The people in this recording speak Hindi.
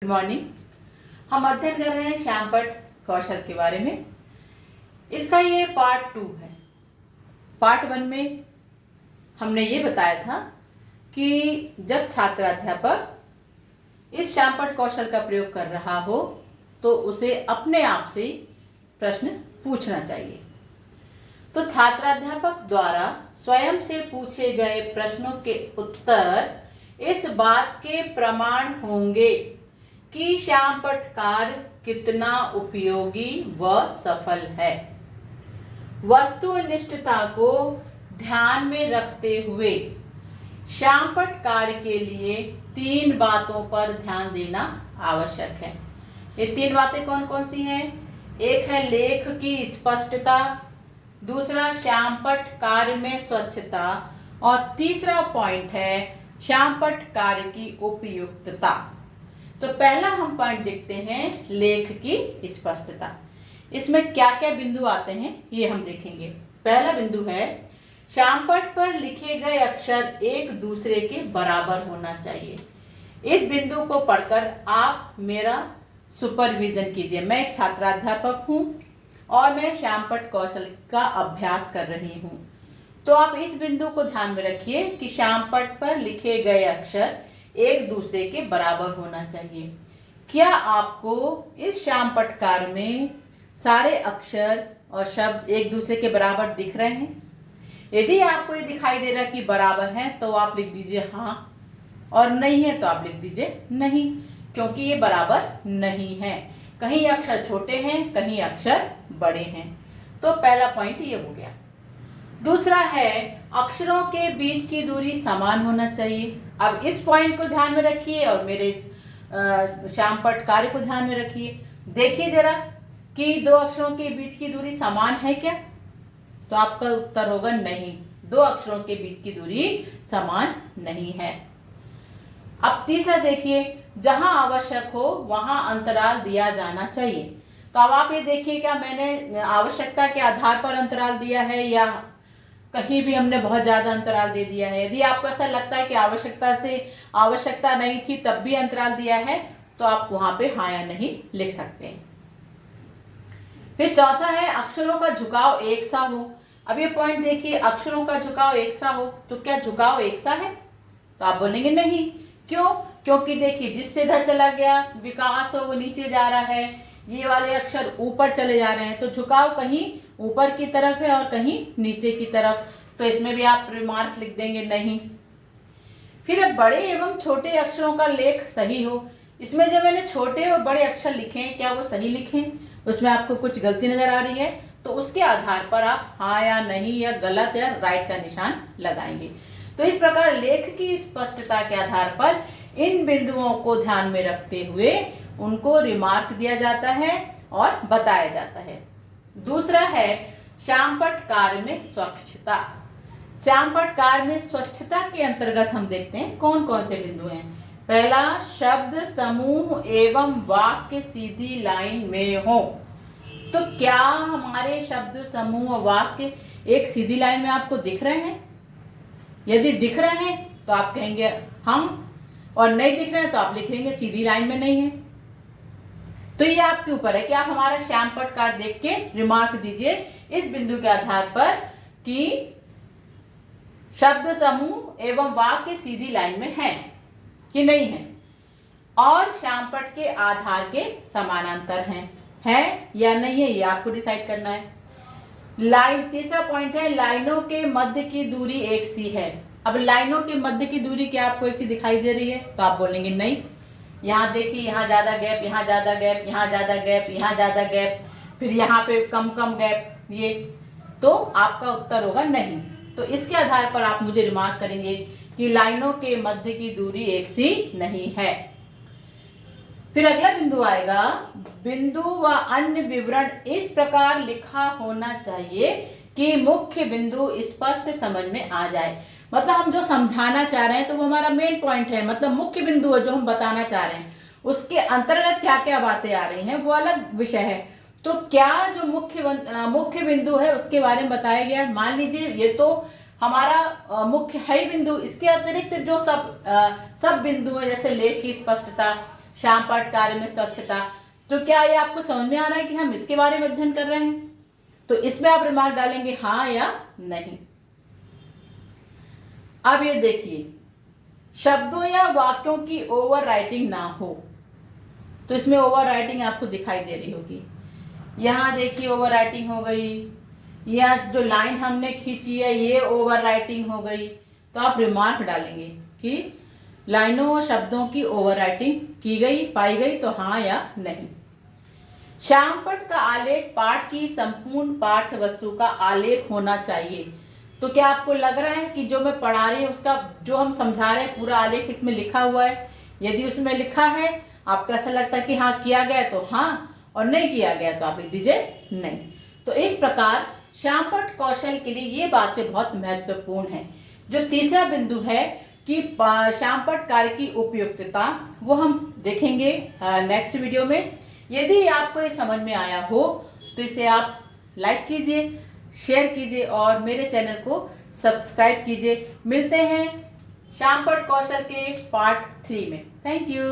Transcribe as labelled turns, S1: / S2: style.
S1: Good morning. हम अध्ययन कर रहे हैं श्यामपट्ट कौशल के बारे में। इसका ये पार्ट 2 है। पार्ट 1 में हमने ये बताया था कि जब छात्र अध्यापक इस श्यामपट्ट कौशल का प्रयोग कर रहा हो तो उसे अपने आप से प्रश्न पूछना चाहिए। तो छात्र अध्यापक द्वारा स्वयं से पूछे गए प्रश्नों के उत्तर इस बात के प्रमाण होंगे कि श्यामपट्ट कार्य कितना उपयोगी व सफल है। वस्तुनिष्ठता को ध्यान में रखते हुए श्यामपट्ट कार्य के लिए 3 बातों पर ध्यान देना आवश्यक है। ये 3 बातें कौन कौन सी हैं? एक है लेख की स्पष्टता, दूसरा श्यामपट्ट कार्य में स्वच्छता और तीसरा पॉइंट है श्यामपट्ट कार्य की उपयुक्तता। तो पहला हम पॉइंट देखते हैं लेख की स्पष्टता। इसमें क्या क्या बिंदु आते हैं ये हम देखेंगे। पहला बिंदु है श्यामपट्ट पर लिखे गए अक्षर एक दूसरे के बराबर होना चाहिए। इस बिंदु को पढ़कर आप मेरा सुपरविजन कीजिए। मैं एक छात्राध्यापक हूँ और मैं श्यामपट्ट कौशल का अभ्यास कर रही हूँ। तो आप इस बिंदु को ध्यान में रखिए कि श्यामपट्ट पर लिखे गए अक्षर एक दूसरे के बराबर होना चाहिए। क्या आपको इस श्यामपट्ट कार्य में सारे अक्षर और शब्द एक दूसरे के बराबर दिख रहे हैं? यदि आपको ये दिखाई दे रहा है कि बराबर है तो आप लिख दीजिए हाँ, और नहीं है तो आप लिख दीजिए नहीं, क्योंकि ये बराबर नहीं है। कहीं अक्षर छोटे हैं, कहीं अक्षर बड़े हैं। तो पहला पॉइंट ये हो गया। दूसरा है अक्षरों के बीच की दूरी समान होना चाहिए। अब इस पॉइंट को ध्यान में रखिए और मेरे इस श्यामपट्ट कार्य को ध्यान में रखिए। देखिए जरा कि 2 अक्षरों के बीच की दूरी समान है क्या? तो आपका उत्तर होगा नहीं, 2 अक्षरों के बीच की दूरी समान नहीं है। अब तीसरा देखिए, जहां आवश्यक हो वहां अंतराल दिया जाना चाहिए। तो अब आप ये देखिए, क्या मैंने आवश्यकता के आधार पर अंतराल दिया है या कहीं भी हमने बहुत ज्यादा अंतराल दे दिया है? यदि आपको ऐसा लगता है कि आवश्यकता नहीं थी तब भी अंतराल दिया है तो आप वहां पे हाँ या नहीं लिख सकते हैं। फिर चौथा है अक्षरों का झुकाव एक सा हो। अब ये पॉइंट देखिए, अक्षरों का झुकाव एक सा हो तो क्या झुकाव एक सा है? तो आप बोलेंगे नहीं। क्यों? क्योंकि देखिए जिससे इधर चला गया विकास हो वो नीचे जा रहा है, ये वाले अक्षर ऊपर चले जा रहे हैं, तो झुकाव कहीं ऊपर की तरफ है और कहीं नीचे की तरफ। तो इसमें भी आप रिमार्क लिख देंगे नहीं। फिर बड़े एवं छोटे अक्षरों का लेख सही हो। इसमें जो मैंने छोटे और बड़े अक्षर लिखे हैं क्या वो सही लिखे हैं? उसमें आपको कुछ गलती नजर आ रही है तो उसके आधार पर आप हाँ या नहीं या गलत या राइट का निशान लगाएंगे। तो इस प्रकार लेख की स्पष्टता के आधार पर इन बिंदुओं को ध्यान में रखते हुए उनको रिमार्क दिया जाता है और बताया जाता है। दूसरा है श्यामपट्ट कार्य में स्वच्छता। श्यामपट्ट कार्य में स्वच्छता के अंतर्गत हम देखते हैं कौन कौन से बिंदु हैं। पहला, शब्द समूह एवं वाक्य सीधी लाइन में हो। तो क्या हमारे शब्द समूह वाक्य एक सीधी लाइन में आपको दिख रहे हैं? यदि दिख रहे हैं तो आप कहेंगे हम, और नहीं दिख रहे हैं तो आप लिखेंगे सीधी लाइन में नहीं है। तो ये आपके ऊपर है कि आप हमारा श्यामपट्ट कार्य देख के रिमार्क दीजिए इस बिंदु के आधार पर कि शब्द समूह एवं वाक्य सीधी लाइन में है कि नहीं है, और श्यामपट्ट के आधार के समानांतर है या नहीं है, ये आपको डिसाइड करना है। तीसरा पॉइंट है लाइनों के मध्य की दूरी एक सी है। अब लाइनों के मध्य की दूरी क्या आपको एक सी दिखाई दे रही है? तो आप बोलेंगे नहीं। यहाँ देखिए, यहाँ ज्यादा गैप, यहाँ ज्यादा गैप, यहाँ ज्यादा गैप, यहाँ ज्यादा गैप, फिर यहाँ पे कम कम गैप, ये तो आपका उत्तर होगा नहीं। तो इसके आधार पर आप मुझे रिमार्क करेंगे कि लाइनों के मध्य की दूरी एक सी नहीं है। फिर अगला बिंदु आएगा, बिंदु व अन्य विवरण इस प्रकार लिखा होना चाहिए कि मुख्य बिंदु स्पष्ट समझ में आ जाए। मतलब हम जो समझाना चाह रहे हैं तो वो हमारा मेन पॉइंट है, मतलब मुख्य बिंदु है जो हम बताना चाह रहे हैं, उसके अंतर्गत क्या क्या बातें आ रही हैं वो अलग विषय है। तो क्या जो मुख्य बिंदु है उसके बारे में बताया गया। मान लीजिए ये तो हमारा मुख्य है बिंदु, इसके अतिरिक्त जो सब बिंदु है जैसे लेख की स्पष्टता, श्यामपट्ट कार्य में स्वच्छता। तो क्या ये आपको समझ में आ रहा है कि हम इसके बारे में अध्ययन कर रहे हैं? तो इसमें आप रिमार्क डालेंगे हाँ या नहीं। अब ये देखिए, शब्दों या वाक्यों की ओवर राइटिंग ना हो, तो इसमें ओवर राइटिंग आपको दिखाई दे रही होगी। यहाँ देखिए ओवर राइटिंग हो गई, या जो लाइन हमने खींची है ये ओवर राइटिंग हो गई। तो आप रिमार्क डालेंगे कि लाइनों और शब्दों की ओवर राइटिंग की गई, पाई गई, तो हाँ या नहीं। श्यामपट्ट का आलेख पाठ की संपूर्ण पाठ्य वस्तु का आलेख होना चाहिए। तो क्या आपको लग रहा है कि जो मैं पढ़ा रही हूँ उसका, जो हम समझा रहे हैं, पूरा आलेख इसमें लिखा हुआ है? यदि उसमें लिखा है, आपको ऐसा लगता है कि हाँ किया गया तो हाँ, और नहीं किया गया तो आप लिख दीजिए नहीं। तो इस प्रकार श्यामपट्ट कौशल के लिए ये बातें बहुत महत्वपूर्ण हैं। जो तीसरा बिंदु है कि श्यामपट्ट कार्य की उपयुक्तता, वो हम देखेंगे नेक्स्ट वीडियो में। यदि आपको ये समझ में आया हो तो इसे आप लाइक कीजिए, शेयर कीजिए और मेरे चैनल को सब्सक्राइब कीजिए। मिलते हैं श्यामपट्ट कौशल के पार्ट 3 में। Thank you.